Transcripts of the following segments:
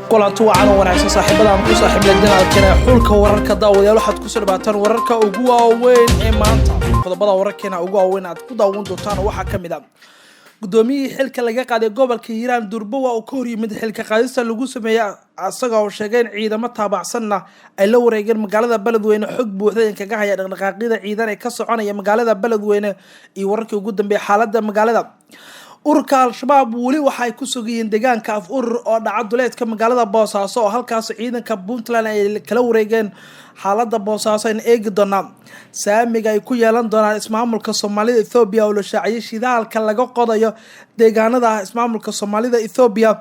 kulanti wacan wanaagsan saaxiibada aan ku saaxiibla janaalkeena xulka wararka daawadayaal waxaad ku soo dhawaataan wararka ugu waaweyn ee maanta qodobada wararkeena ugu waaweyn aad ku daawan doontaan waxa kamid ah gudoomiyaha xilka laga qaaday gobolka Hiiraan Durbo waa uu ka hor yimid xilka qaadista lagu sameeyay asaga oo sheegay in ciidamo taabacsanna ay la wareegeen magaalada Beledweyne xog buuxda in kaga haya dhaqdhaqaaqyada ciidan ee ka soconaya magaalada Beledweyne iyo wararkii ugu dambeeyay xaaladda magaalada ururka al-shabaab wali waxay ku sugayeen deegaanka af urur oo dhaca duleedka magaalada Boosaaso oo halkaas ciidanka Puntland ay kala wareegeen xaaladda Boosaaso in eegi doona saamiga ay ku yeelan doonaan ismaamulka Soomaalida Ethiopia oo la shaaciyay shidaalka laga qodayo deegaanada ismaamulka Soomaalida Ethiopia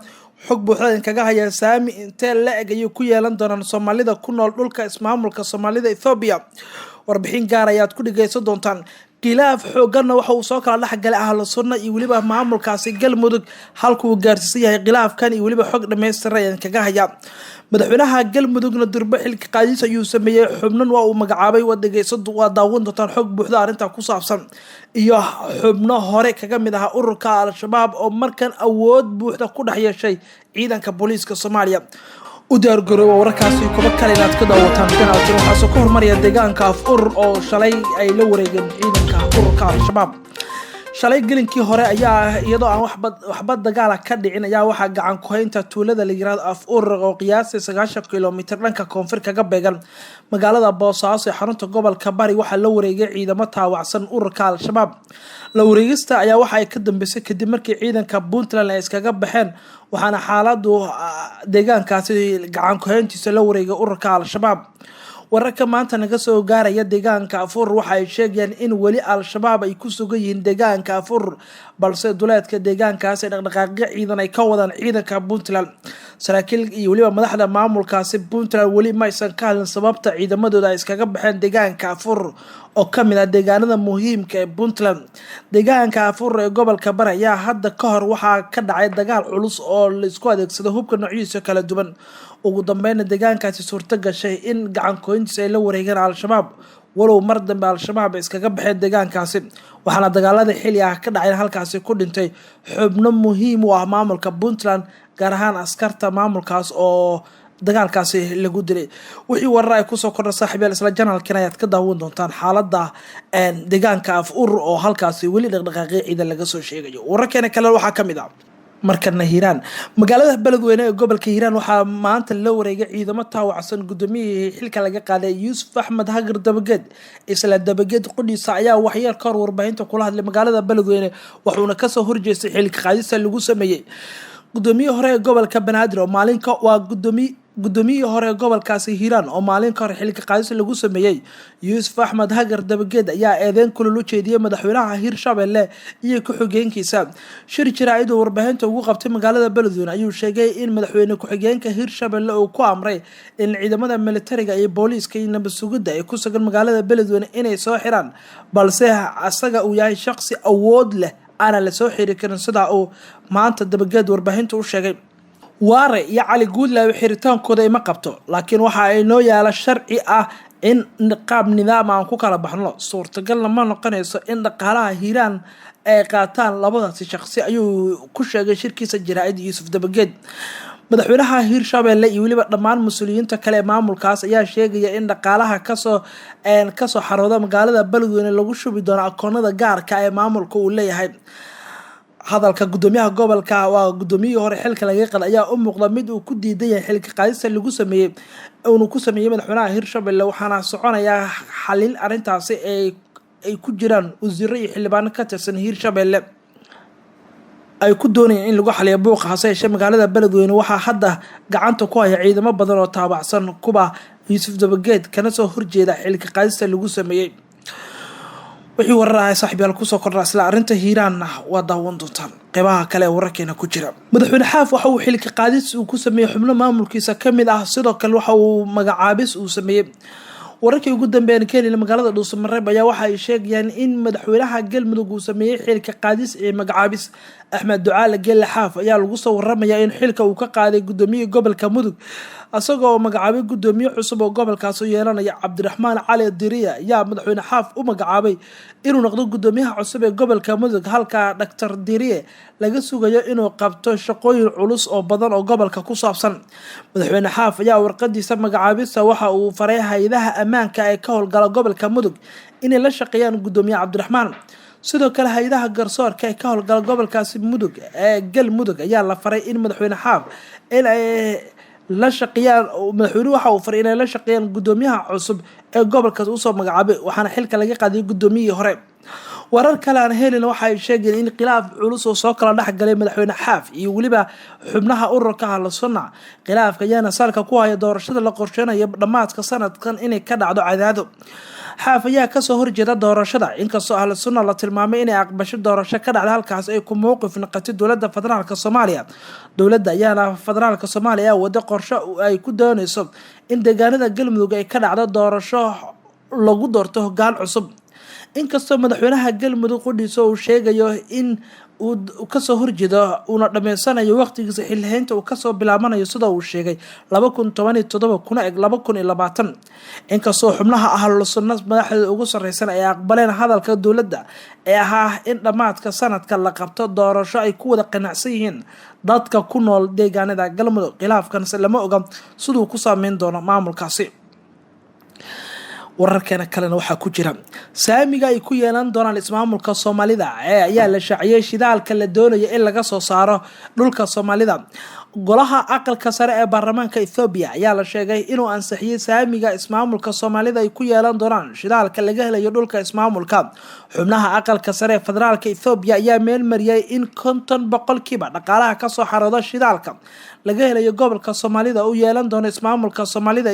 xog buuxda in kaga haya saami intee la eg ay ku yeelan doonaan Soomaalida ku nool dhulka ismaamulka Soomaalida Ethiopia warbixin gaar ayaad ku dhageysan doontaan khilaaf xoogan waxa uu soo kala dhaxgalay ahlu sunna iyo waliba maamulkaasi galmudug halkuu gaarsiisay yahay khilaafkan iyo waliba xog dhameystiran kaga haya madaxweynaha galmudugna Durbo xilka qaadis ayuu sameeyay xubnan waa uu magacaabay wadageyso waa daawan doontaan xog buuxda arinta ku saabsan iyo xubno hore kaga mid ah ururka al-shabaab oo markan awood buuxda ku dhex yeeshay ciidanka booliiska Soomaaliya u diyaar garoow wararkaasi kuba kale inaad ka daawataan kanaalkan waxaa soo hormaraya deegaanka af urur oo shalay ay la wareegeen ciidanka ururka al-shabaab shalay gelinkii hore ayaa iyadoo aan waxba dagaal ka dhicin ayaa waxa gacan ku haynta tuulada la yiraahdo af urur oo qiyaastii 90 kiiloomitir dhanka koonfur kaga beegan magaalada Boosaaso ee xarunta gobolka Bari waxa la wareegay ciidamo taawacsan ururka al-shabaab la wareegista ayaa waxa ay ka dambeysay kadib markii ciidanka Puntland ay iskaga baxeen waxaana xaaladdu deegaankaasi gacan ku hayntiisa la wareegay ururka al-shabaab wararka maanta naga soo gaaraya deegaanka afur waxa ay sheegayaan in wali al-shabaab ay ku sugan yihiin deegaanka afur balse duleedka deegaankaas ay dhaqdhaqaaqyo ciidan ay ka wadaan ciidanka Puntland saraakiil iyo waliba madaxda maamulkaasi Puntland wali ma aysan ka hadlin sababta ciidamadooda ay iskaga baxeen deegaanka afur oo kamid ah deegaanada muhiimka ee Puntland deegaanka afur ee gobolka Bari ayaa hadda ka hor waxa ka dhacay dagaal culus oo la isku adeegsado hubka noocyadiisa kala duwan ugu dambeyn deegaankaasi suurta gashay in gacan koontiisa ay la wareegeen al-shabaab walow mar dambe al-shabaab iskaga baxeen deegaankaasi waxaana dagaalada xilli ah ka dhacay halkaasi ku dhintay xubno muhiim u ah maamulka Puntland gaar ahaan askarta maamulkaas oo dagaalkaasi lagu dilay wixii warar ay ku soo kordhay saaxiibayaal isla janaalkan ayaad ka daawan doontaan xaaladda deegaanka af urur oo halkaasi wali dhaqdhaqaaqyo ciidan laga soo sheegayo wararkeena kale waxaa kamid ah markana Hiiraan magaalada Beledweyne ee gobolka Hiiraan waxaa maanta la wareegay ciidamo taawacsan gudoomiyihii xilka laga qaaday Yuusuf Axmed Hagar Dabageed isla Dabageed qodiisa ayaa waxyar ka warbaahinta kula hadlay magaalada Beledweyne wuxuuna ka soo horjeestay xilka qaadista lagu sameeyay gudoomiyaha hore ee gobolka Banaadir oo maalinka waa gudoomiyaha hore ee gobolkaasi Hiiraan oo maalinka hore xilka qaadis lagu sameeyay Yuusuf Axmed Hagar Dabageed ayaa eedeyn kulul u jeediyay madaxweynaha Hiirshabelle iyo ku-xigeenkiisa shir jaraa'id oo warbaahinta ugu qabtay magaalada Beledweyne ayuu sheegay in madaxweyne ku-xigeenka Hiirshabelle uu ku amray in ciidamada militariga iyo booliiska iyo nabad sugidda ay ku sugan magaalada Beledweyne inay soo xiraan balse asaga uu yahay shakhsi awood leh ana la soo xiri karin sida uu maanta Dabageed warbaahinta u sheegay waare iyo cali guudlaawe xiritaankooda ima qabto laakiin waxa ay noo yaala sharci ah in qaab nidaam aan ku kala baxno suurtagal ma noqonayso in dhaqaalaha Hiiraan ay qaataan labadaasi shakhsi ayuu ku sheegay shirkiisa jaraa'id Yuusuf Dabageed madaxweynaha Hiirshabelle iyo waliba dhammaan mas'uuliyiinta kale maamulkaas ayaa sheegaya in dhaqaalaha kasoo xarooda magaalada Beledweyne lagu shubi doono akoonada gaarka ee maamulka uu leeyahay hadalka gudoomiyaha gobolka waa gudoomiyihii hore xilka laga qaaday ayaa u muuqda mid uu ku diidan yahay xilka qaadista lagu sameeyay uu ku sameeyay madaxweynaha Hiirshabelle waxaana soconaya xalin arintaasi ay ku jiraan wasiirro iyo xildhibaano ka tirsan Hiirshabelle ay ku doonayeen in lagu xaliyo buuqa hase yeeshee magaalada Beledweyne waxaa hadda gacanta ku haya ciidamo badan oo taabacsan kuba Yuusuf Dabageed kana soo horjeeda xilka qaadista lagu sameeyay wixii warar saaxiibayaal ku soo kordhay isla arinta Hiiraan waa daawan doontaan qeybaha kale wararkeena ku jira madaxweyne xaaf waxa uu xilka qaadis uu ku sameeyay xubno maamulkiisa kamid ah sidoo kale waxa uu magacaabis uu sameeyay wararkii ugu dambeeyay Kenya magaalada Dhuusamareeb ayaa waxa ay sheegayaan in madaxweynaha galmudug uu sameeyay xilka qaadis ee magacaabis Axmed Ducaale Gelle Xaaf ayaa lagu soo waramayaa in xilka uu ka qaaday gudoomiyaha gobolka Mudug asagoo magacaabay gudoomiye cusub oo gobolkaas yeelanaya Cabdiraxmaan Cali Diriye ayaa madaxweyne Xaaf u magacaabay inuu noqdo gudoomiyaha cusub ee gobolka Mudug halka Dr. Diriye laga sugayo inuu qabto shaqooyin culus oo badan oo gobolka ku saabsan. Madaxweyne Xaaf ayaa warqadiisa magacaabista waxa uu faray hay'adaha ammaanka ee ka howlgala gobolka Mudug inay la shaqeeyaan gudoomiye Cabdiraxmaan. sidoo kale hay'adaha garsoorka ee ka howlgala gobolkaasi Mudug ee Galmudug ayaa la faray in madaxweyne Xaaf in ay la shaqeeyaan madaxweynuhu waxa uu faray inay la shaqeeyaan gudoomiyaha cusub ee gobolkaas uu soo magacaabay waxaana xilka laga qaaday gudoomiyihii hore. warar kale aan helin waxa ay sheegeen in khilaaf culus oo soo kala dhex galay madaxweyne Xaaf iyo waliba xubnaha ururka Ahlusunna. khilaafka ayaana salka ku haya doorashada la qorsheynayo dhamaadka sanadkan inay ka dhacdo Cadaado. Xaaf ayaa kasoo horjeeda doorashada inkastoo Ahlusunna la tilmaamay inay aqbasho doorasho ka dhacda halkaas ay ku mowqif noqotay dowladda federaalka Soomaaliya. dowladda ayaana federaalka Soomaaliya wada qorshe ay ku doonayso in deegaanada Galmudug ay ka dhacdo doorasho lagu doorto hoggaan cusub. inkastoo madaxweynaha Galmudug qudhiisa uu sheegayo in uu kasoo horjeedo una dhameysanayo waqtigiisa xilhaynta uu kasoo bilaabanayo sida uu sheegay 2017 kuna eg 2020. inkastoo xubnaha Ahlusunna madaxda ugu sareysan ay aqbaleen hadalka dowladda ee ahaa in dhamaadka sanadka la qabto doorasho ay ku wada qanacsan yihiin dadka ku nool deegaanada Galmudug. khilaafkan lama oga sidoo ku saameyn doono maamulkaasi. wararkeena kalena waxaa ku jira saamiga ay ku yeelan doonaan ismaamulka Soomaalida ayaa la shaaciyay shidaalka la doonayo in laga soo saaro dhulka Soomaalida. golaha aqalka sare ee baarlamaanka Ethiopia ayaa la sheegay inuu ansixiyay saamiga ismaamulka Soomaalida ay ku yeelan doonaan shidaalka laga helayo dhulka ismaamulka. xubnaha aqalka sare ee federaalka Ethiopia ayaa meel mariyay in 50% dhaqaalaha ka soo xarooda shidaalka laga helayo gobolka Soomaalida uu yeelan doono ismaamulka Soomaalida.